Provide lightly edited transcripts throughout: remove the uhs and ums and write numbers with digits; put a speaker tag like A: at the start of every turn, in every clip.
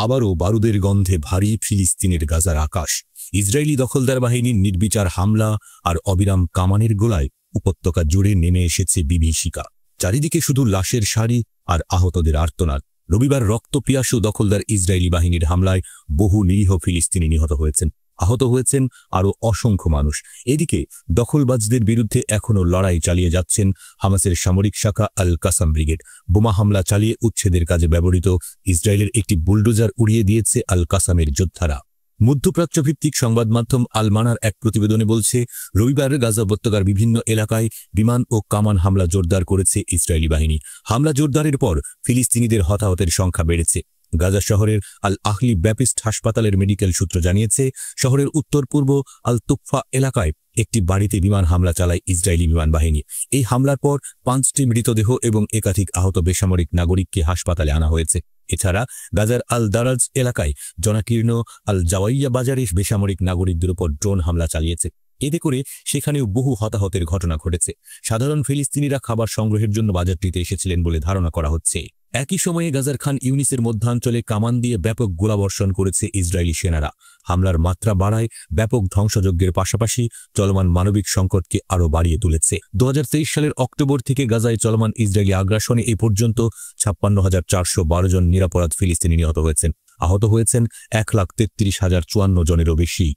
A: আবারও বারুদের গন্ধে ভারী ফিলিস্তিনের গাজার আকাশ। ইসরায়েলি দখলদার বাহিনীর নির্বিচার হামলা আর অবিরাম কামানের গোলায় উপত্যকা জুড়ে নেমে এসেছে বিভীষিকা। চারিদিকে শুধু লাশের সারি আর আহতদের আর্তনাদ। রবিবার রক্তপিয়াসু দখলদার ইসরায়েলি বাহিনীর হামলায় বহু নিরীহ ফিলিস্তিনি নিহত হয়েছেন, আহত হয়েছেন আরও অসংখ্য মানুষ। এদিকে দখলবাজদের বিরুদ্ধে এখনও লড়াই চালিয়ে যাচ্ছেন হামাসের সামরিক শাখা আল কাসাম ব্রিগেড। বোমা হামলা চালিয়ে উচ্ছেদের কাজে ব্যবহৃত ইসরায়েলের একটি বুলডোজার উড়িয়ে দিয়েছে আল কাসামের যোদ্ধারা। মধ্যপ্রাচ্যভিত্তিক সংবাদ মাধ্যম আল মানার এক প্রতিবেদনে বলছে, রবিবার গাজা উপত্যকার বিভিন্ন এলাকায় বিমান ও কামান হামলা জোরদার করেছে ইসরায়েলি বাহিনী। হামলা জোরদারের পর ফিলিস্তিনিদের হতাহতের সংখ্যা বেড়েছে। গাজা শহরের আল আহলি ব্যাপিস্ট হাসপাতালের মেডিকেল সূত্র জানিয়েছে, শহরের উত্তর পূর্ব আল তুফা এলাকায় একটি বাড়িতে বিমান হামলা চালায় ইসরায়েলি বিমান বাহিনী। এই হামলার পর 5টি মৃতদেহ এবং একাধিক আহত বেসামরিক নাগরিককে হাসপাতালে আনা হয়েছে। এছাড়া গাজার আল দারাজ এলাকায় জনাকীর্ণ আল জাওয়াইয়া বাজারে বেসামরিক নাগরিকদের উপর ড্রোন হামলা চালিয়েছে। এতে করে সেখানেও বহু হতাহতের ঘটনা ঘটেছে। সাধারণ ফিলিস্তিনিরা খাবার সংগ্রহের জন্য বাজারটিতে এসেছিলেন বলে ধারণা করা হচ্ছে। একই সময়ে গাজার খান ইউনিসের মধ্যাঞ্চলে কামান দিয়ে ব্যাপক গোলাবর্ষণ করেছে ইসরায়েলি সেনারা। হামলার মাত্রা বাড়ায় ব্যাপক ধ্বংসযজ্ঞের পাশাপাশি চলমান মানবিক সংকটকে আরও বাড়িয়ে তুলেছে। 2023 সালের অক্টোবর থেকে গাজায় চলমান ইসরায়েলি আগ্রাসনে এ পর্যন্ত 56,412 জন নিরাপরাধ ফিলিস্তিনি নিহত হয়েছেন, আহত হয়েছেন 1,33,054 জনেরও বেশি।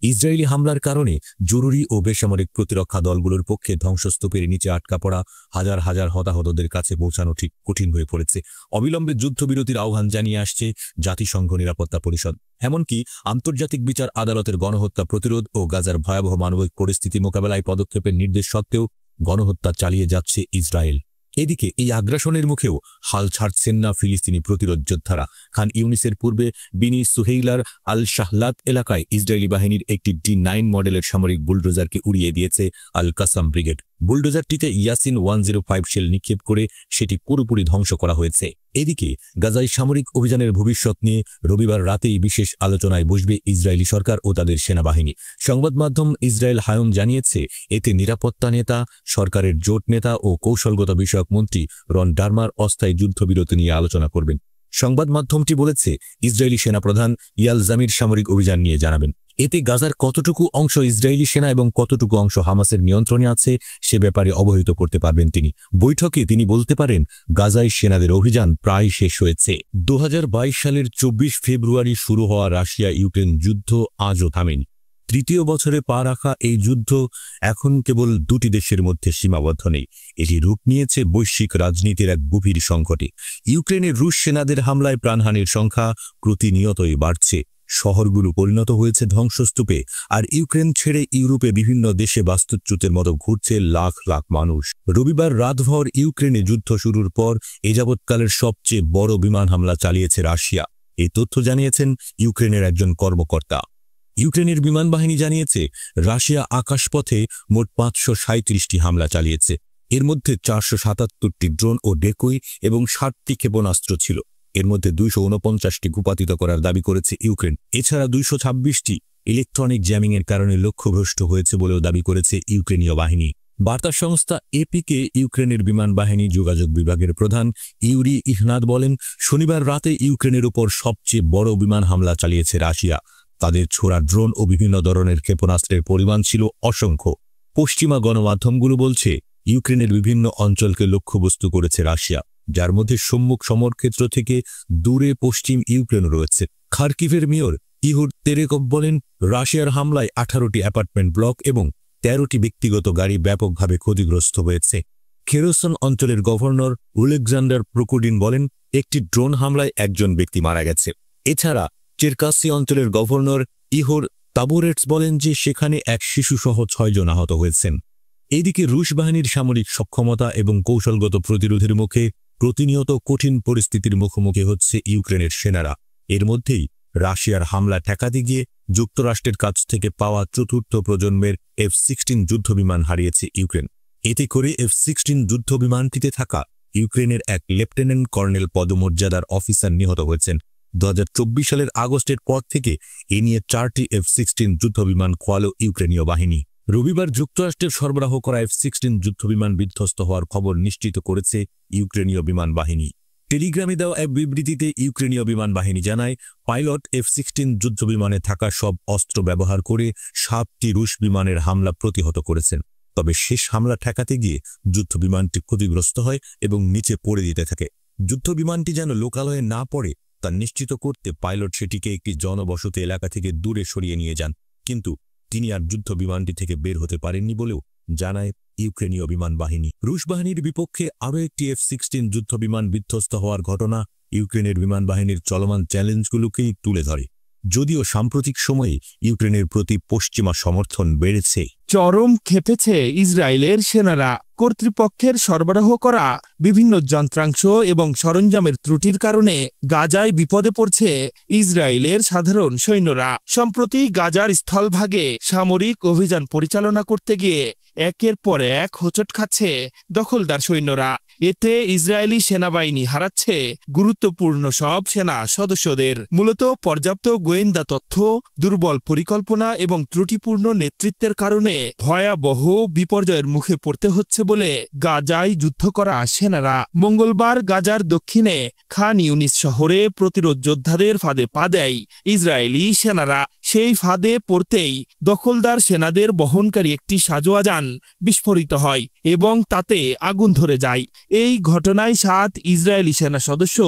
A: ইসরায়েলি হামলার কারণে জরুরি ও বেসামরিক প্রতিরক্ষা দলগুলোর পক্ষে ধ্বংসস্তূপের নিচে আটকা পড়া হাজার হাজার হতাহতদের কাছে পৌঁছানো ঠিক কঠিন হয়ে পড়েছে। অবিলম্বে যুদ্ধবিরতির আহ্বান জানিয়ে আসছে জাতিসংঘ নিরাপত্তা পরিষদ। এমনকি আন্তর্জাতিক বিচার আদালতের গণহত্যা প্রতিরোধ ও গাজার ভয়াবহ মানবিক পরিস্থিতি মোকাবেলায় পদক্ষেপের নির্দেশ সত্ত্বেও গণহত্যা চালিয়ে যাচ্ছে ইসরায়েল। এদিকে এই আগ্রাসনের মুখেও হাল ছাড়ছেন না ফিলিস্তিনি প্রতিরোধ যোদ্ধারা। খান ইউনিসের পূর্বে বিনি সুহেইলার আল শাহলাত এলাকায় ইসরায়েলি বাহিনীর একটি D9 মডেলের সামরিক বুলডোজারকে উড়িয়ে দিয়েছে আল কাসাম ব্রিগেড। বুলডোজারটিতে ইয়াসিন 105 শেল নিক্ষেপ করে সেটি পুরোপুরি ধ্বংস করা হয়েছে। এদিকে গাজায় সামরিক অভিযানের ভবিষ্যৎ নিয়ে রবিবার রাতেই বিশেষ আলোচনায় বসবে ইসরায়েলি সরকার ও তাদের সেনাবাহিনী। সংবাদ মাধ্যম ইসরায়েল হায়ম জানিয়েছে, এতে নিরাপত্তা নেতা, সরকারের জোট নেতা ও কৌশলগত বিষয়ক মন্ত্রী রন ডারমার অস্থায়ী যুদ্ধবিরতি নিয়ে আলোচনা করবেন। সংবাদ মাধ্যমটি বলেছে, ইসরায়েলি সেনাপ্রধান ইয়াল জামির সামরিক অভিযান নিয়ে জানাবেন। এতে গাজার কতটুকু অংশ ইসরায়েলি সেনা এবং কতটুকু অংশ হামাসের নিয়ন্ত্রণে আছে সে ব্যাপারে অবহিত করতে পারবেন তিনি। বৈঠকে তিনি বলতে পারেন, গাজায় সেনাদের অভিযান প্রায় শেষ হয়েছে। 2022 সালের 24 ফেব্রুয়ারি শুরু হওয়া রাশিয়া ইউক্রেন যুদ্ধ আজও থামেনি। তৃতীয় বছরে পা রাখা এই যুদ্ধ এখন কেবল দুটি দেশের মধ্যে সীমাবদ্ধ নেই, এটি রূপ নিয়েছে বৈশ্বিক রাজনীতির এক গভীর সংকটে। ইউক্রেনের রুশ সেনাদের হামলায় প্রাণহানির সংখ্যা প্রতিনিয়তই বাড়ছে। শহরগুলো পরিণত হয়েছে ধ্বংসস্তূপে, আর ইউক্রেন ছেড়ে ইউরোপে বিভিন্ন দেশে বাস্তুচ্যুতের মতো ঘুরছে লাখ লাখ মানুষ। রবিবার রাতভর ইউক্রেনে যুদ্ধ শুরুর পর এ যাবৎকালের সবচেয়ে বড় বিমান হামলা চালিয়েছে রাশিয়া। এই তথ্য জানিয়েছেন ইউক্রেনের একজন কর্মকর্তা। ইউক্রেনের বিমান বাহিনী জানিয়েছে, রাশিয়া আকাশপথে মোট 537টি হামলা চালিয়েছে। এর মধ্যে 477টি ড্রোন ও ডেকই এবং 60টি ক্ষেপণাস্ত্র ছিল। এর মধ্যে 249টি ভূপাতিত করার দাবি করেছে ইউক্রেন। এছাড়া 226টি ইলেকট্রনিক জ্যামিংয়ের কারণে লক্ষ্যভ্রষ্ট হয়েছে বলেও দাবি করেছে ইউক্রেনীয় বাহিনী। বার্তা সংস্থা এপিকে ইউক্রেনের বিমান বাহিনী যোগাযোগ বিভাগের প্রধান ইউরি ইহনাদ বলেন, শনিবার রাতে ইউক্রেনের উপর সবচেয়ে বড় বিমান হামলা চালিয়েছে রাশিয়া। তাদের ছোড়া ড্রোন ও বিভিন্ন ধরনের ক্ষেপণাস্ত্রের পরিমাণ ছিল অসংখ্য। পশ্চিমা গণমাধ্যমগুলো বলছে, ইউক্রেনের বিভিন্ন অঞ্চলকে লক্ষ্যবস্তু করেছে রাশিয়া, যার মধ্যে সম্মুখ সমরক্ষেত্র থেকে দূরে পশ্চিম ইউক্রেন রয়েছে। খার্কিভের মেয়র ইহুর তেরেকভ বলেন, রাশিয়ার হামলায় 18টি অ্যাপার্টমেন্ট ব্লক এবং 13টি ব্যক্তিগত গাড়ি ব্যাপকভাবে ক্ষতিগ্রস্ত হয়েছে। খেরসন অঞ্চলের গভর্নর ওলেকজান্ডার প্রকোডিন বলেন, একটি ড্রোন হামলায় একজন ব্যক্তি মারা গেছে। এছাড়া চেরকাসি অঞ্চলের গভর্নর ইহোর তাবোরেটস বলেন যে সেখানে এক শিশুসহ 6 জন আহত হয়েছেন। এদিকে রুশ বাহিনীর সামরিক সক্ষমতা এবং কৌশলগত প্রতিরোধের মুখে প্রতিনিয়ত কঠিন পরিস্থিতির মুখোমুখি হচ্ছে ইউক্রেনের সেনারা। এর মধ্যেই রাশিয়ার হামলা ঠেকাতে গিয়ে যুক্তরাষ্ট্রের কাছ থেকে পাওয়া চতুর্থ প্রজন্মের F-16 যুদ্ধবিমান হারিয়েছে ইউক্রেন। এতে করে F-16 যুদ্ধবিমানটিতে থাকা ইউক্রেনের এক লেফটেন্যান্ট কর্নেল পদমর্যাদার অফিসার নিহত হয়েছেন। 2024 সালের আগস্টের পর থেকে এ নিয়ে 4টি F-16 যুদ্ধবিমান খোয়াল ইউক্রেনীয় বাহিনী। রবিবার যুক্তরাষ্ট্রের সরবরাহ করা F-16 যুদ্ধবিমান বিধ্বস্ত হওয়ার খবর নিশ্চিত করেছে ইউক্রেনীয় বিমান বাহিনী। টেলিগ্রামে দেওয়া এক বিবৃতিতে ইউক্রেনীয় বিমান বাহিনী জানায়, পাইলট F-16 যুদ্ধবিমানে থাকা সব অস্ত্র ব্যবহার করে 7টি রুশ বিমানের হামলা প্রতিহত করেছেন। তবে শেষ হামলা ঠেকাতে গিয়ে যুদ্ধবিমানটি ক্ষতিগ্রস্ত হয় এবং নিচে পড়ে দিতে থাকে। যুদ্ধবিমানটি যেন লোকালয়ে না পড়ে তা নিশ্চিত করতে পাইলট সেটিকে একটি জনবসতি এলাকা থেকে দূরে সরিয়ে নিয়ে যান, কিন্তু তিনি আর যুদ্ধবিমানটি থেকে বের হতে পারেননি বলেও জানায় ইউক্রেনীয় বিমান বাহিনী। রুশ বাহিনীর বিপক্ষে আরও একটি F-16 যুদ্ধবিমান বিধ্বস্ত হওয়ার ঘটনা ইউক্রেনের বিমান বাহিনীর চলমান চ্যালেঞ্জগুলোকেই তুলে ধরে। যদিও সাম্প্রতিক সময়ে ইউক্রেনের প্রতি পশ্চিমা সমর্থন বেড়েছে।
B: চরম ক্ষেপেছে ইসরায়েলের সেনারা। কর্তৃপক্ষের সরবরাহ করা বিভিন্ন যন্ত্রাংশ এবং সরঞ্জামের ত্রুটির কারণে গাজায় বিপদে পড়ছে ইসরায়েলের সাধারণ সৈন্যরা। সম্প্রতি গাজার স্থলভাগে সামরিক অভিযান পরিচালনা করতে গিয়ে একের পর এক হোঁচট খাচ্ছে দখলদার সৈন্যরা। এতে ইসরায়েলি সেনাবাহিনী হারাচ্ছে গুরুত্বপূর্ণ সব সেনা সদস্যদের। মূলত পর্যাপ্ত গোয়েন্দা তথ্য, দুর্বল পরিকল্পনা এবং ত্রুটিপূর্ণ নেতৃত্বের কারণে ভয়াবহ বিপর্যয়ের মুখে পড়তে হচ্ছে বলে গাজায় যুদ্ধ করা সেনারা মঙ্গলবার গাজার দক্ষিণে খান ইউনিস শহরে প্রতিরোধ যোদ্ধাদের ফাঁদে পা দেয় ইসরায়েলি সেনারা। সেই ফাঁদে পড়তেই দখলদার সেনাদের বহনকারী একটি সাজোয়া যান বিস্ফোরিত হয় এবং তাতে আগুন ধরে যায়। এই ঘটনায় 7 ইসরায়েলি সেনা সদস্য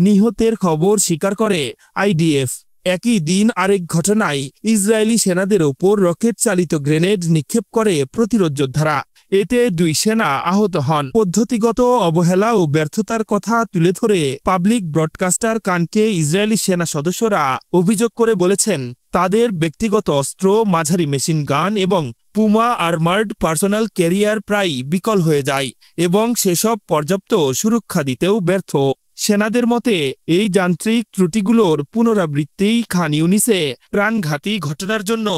B: নিহতের খবর স্বীকার করে IDF। একই দিন আরেক ঘটনায় ইসরায়েলি সেনাদের ওপর রকেট চালিত গ্রেনেড নিক্ষেপ করে প্রতিরোধ যোদ্ধারা। এতে 2 সেনা আহত হন। পদ্ধতিগত অবহেলা ও ব্যর্থতার কথা তুলে ধরে পাবলিক ব্রডকাস্টার কানকে ইসরায়েলি সেনা সদস্যরা অভিযোগ করে বলেছেন, তাদের ব্যক্তিগত অস্ত্র, মাঝারি মেশিন গান এবং পুমা আর্মার্ড পার্সোনাল ক্যারিয়ার প্রায় বিকল হয়ে যায় এবং সেসব পর্যাপ্ত সুরক্ষা দিতেও ব্যর্থ। সেনাদের মতে এই যান্ত্রিক ত্রুটিগুলোর পুনরাবৃত্তি খান ইউনিসে প্রাণঘাতী ঘটনার জন্য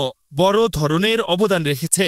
B: বড় ধরনের অবদান রেখেছে।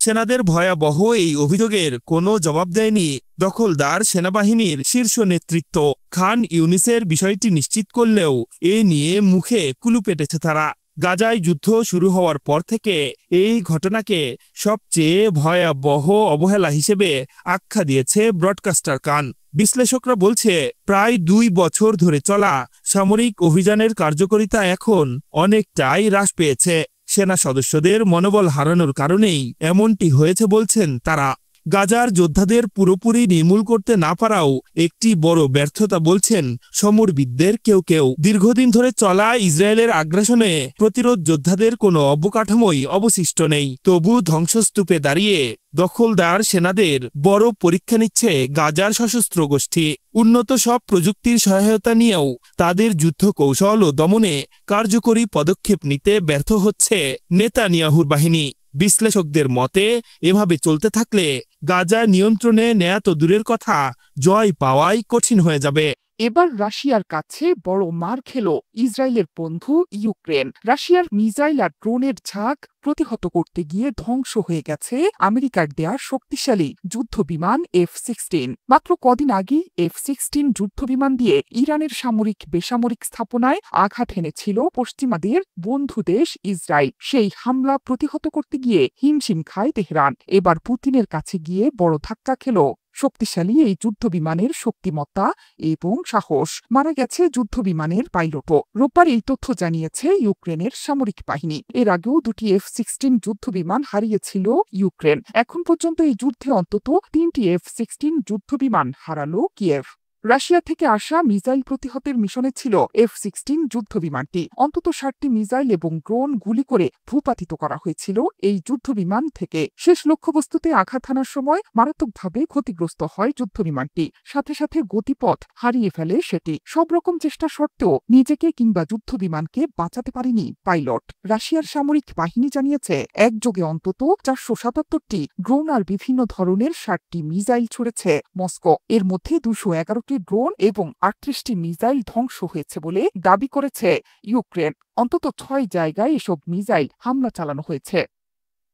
B: সেনাদের ভয়াবহ এই অভিযোগের কোনো জবাব দেয়নি দখলদার সেনাবাহিনীর শীর্ষ নেতৃত্ব। খান ইউনিসের বিষয়টি নিশ্চিত করলেও এ নিয়ে মুখে কুলুপ এঁটেছে তারা। গাজায় যুদ্ধ শুরু হওয়ার পর থেকে এই ঘটনাকে সবচেয়ে ভয়াবহ অবহেলা হিসেবে আখ্যা দিয়েছে ব্রডকাস্টার কান। বিশ্লেষকরা বলছে, প্রায় 2 বছর ধরে চলা সামরিক অভিযানের কার্যকারিতা এখন অনেকটাই হ্রাস পেয়েছে। সেনা সদস্যদের মনোবল হারানোর কারণেই এমনটি হয়েছে বলছেন তারা। গাজার যোদ্ধাদের পুরোপুরি নির্মূল করতে না পারাও একটি বড় ব্যর্থতা বলছেন সমরবিদদের কেউ কেউ। দীর্ঘদিন ধরে চলা ইসরায়েলের আগ্রাসনে প্রতিরোধ যোদ্ধাদের কোনো অবকাঠামোই অবশিষ্ট নেই। তবু ধ্বংসস্তূপে দাঁড়িয়ে দখলদার সেনাদের বড় পরীক্ষা নিচ্ছে গাজার সশস্ত্র গোষ্ঠী। উন্নত সব প্রযুক্তির সহায়তা নিয়েও তাদের যুদ্ধ কৌশল ও দমনে কার্যকরী পদক্ষেপ নিতে ব্যর্থ হচ্ছে নেতানিয়াহুর বাহিনী। বিশ্লেষকদের মতে এভাবে চলতে থাকলে গাজা নিয়ন্ত্রণে নেয়া তো দূরের কথা, জয় পাওয়াই কঠিন হয়ে যাবে।
C: এবার রাশিয়ার কাছে বড় মার খেল ইসরায়েলের বন্ধু ইউক্রেন। রাশিয়ার মিসাইল আর ড্রোনের ঝাঁক প্রতিহত করতে গিয়ে ধ্বংস হয়ে গেছে আমেরিকার দেয়া শক্তিশালী যুদ্ধবিমান F-16। মাত্র কদিন আগে F-16 যুদ্ধবিমান দিয়ে ইরানের সামরিক বেসামরিক স্থাপনায় আঘাত এনেছিল পশ্চিমাদের বন্ধু দেশ ইসরায়েল। সেই হামলা প্রতিহত করতে গিয়ে হিমশিম খায় তেহরান। এবার পুতিনের কাছে গিয়ে বড় ধাক্কা খেল শক্তিশালী এই যুদ্ধবিমানের শক্তিমত্তা এবং সাহস। মারা গেছে যুদ্ধবিমানের পাইলটও। রোববার এই তথ্য জানিয়েছে ইউক্রেনের সামরিক বাহিনী। এর আগেও 2টি F-16 যুদ্ধবিমান হারিয়েছিল ইউক্রেন। এখন পর্যন্ত এই যুদ্ধে অন্তত 3টি F-16 যুদ্ধবিমান হারালো কিয়েভ। রাশিয়া থেকে আসা মিসাইল প্রতিহতের মিশনে ছিল F-16 যুদ্ধবিমানটি। অন্তত 7টি মিসাইল এবং ড্রোন গুলি করে ভূপাতিত করা হয়েছিল এই যুদ্ধবিমান থেকে। শেষ লক্ষ্যবস্তুতে আঘাত হানার সময় মারাত্মকভাবে ক্ষতিগ্রস্ত হয় যুদ্ধবিমানটি। সাথে সাথে গতিপথ হারিয়ে ফেলে সেটি। সব রকম চেষ্টা সত্ত্বেও নিজেকে কিংবা যুদ্ধবিমানকে বাঁচাতে পারেনি পাইলট। রাশিয়ার সামরিক বাহিনী জানিয়েছে, একযোগে অন্তত 477টি ড্রোন আর বিভিন্ন ধরনের 7টি মিসাইল ছুড়েছে মস্কো। এর মধ্যে 211টি ড্রোন এবং 38টি মিসাইল ধ্বংস হয়েছে বলে দাবি করেছে ইউক্রেন। অন্তত 6 জায়গায় এসব মিসাইল হামলা চালানো হয়েছে।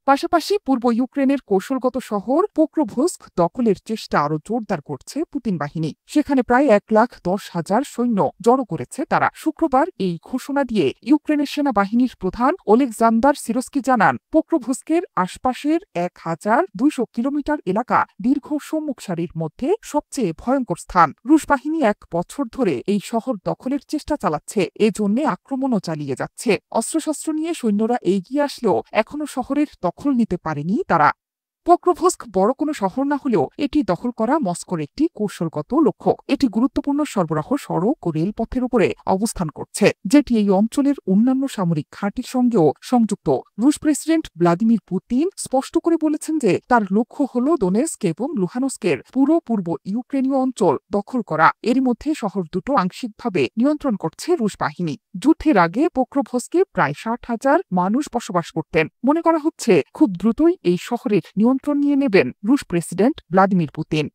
C: পাশাপাশি পূর্ব ইউক্রেনের কৌশলগত শহর পোক্রোভস্ক দখলের চেষ্টা আরো জোরদার করছে পুতিন বাহিনী। সেখানে প্রায় 1,10,000 সৈন্য জড়ো করেছে তারা। শুক্রবার এই ঘোষণা দিয়ে ইউক্রেনের সেনাবাহিনীর প্রধান ওলেকজান্দার সিরস্কি জানান, পোক্রোভস্কের আশপাশের 1,200 কিলোমিটার এলাকা দীর্ঘ সম্মুখ সারির মধ্যে সবচেয়ে ভয়ঙ্কর স্থান। রুশ বাহিনী 1 বছর ধরে এই শহর দখলের চেষ্টা চালাচ্ছে, এজন্য আক্রমণও চালিয়ে যাচ্ছে। অস্ত্রশস্ত্র নিয়ে সৈন্যরা এগিয়ে আসলেও এখনো শহরের দখল নিতে পারেনি তারা। পোক্রোভস্ক বড় কোনো শহর না হলেও এটি দখল করা মস্কোর একটি কৌশলগত লক্ষ্য। এটি গুরুত্বপূর্ণ সরবরাহ সড়ক ও রেলপথের উপরে অবস্থান করছে, যেটি এই অঞ্চলের অন্যান্য সামরিক ঘাঁটির সঙ্গেও সংযুক্ত। রুশ প্রেসিডেন্ট ভ্লাদিমির পুতিন স্পষ্ট করে বলেছেন যে তার লক্ষ্য হল দোনেস্ক এবং লুহানস্কের পুরো পূর্ব ইউক্রেনীয় অঞ্চল দখল করা। এর মধ্যে শহর দুটো আংশিকভাবে নিয়ন্ত্রণ করছে রুশ বাহিনী। যুদ্ধের আগে পোক্রোভস্কে প্রায় 60,000 মানুষ বসবাস করতেন। মনে করা হচ্ছে খুব দ্রুতই এই শহরের নিয়ন্ত্রণ নিয়ে নেবেন রুশ প্রেসিডেন্ট ভ্লাদিমির পুতিন।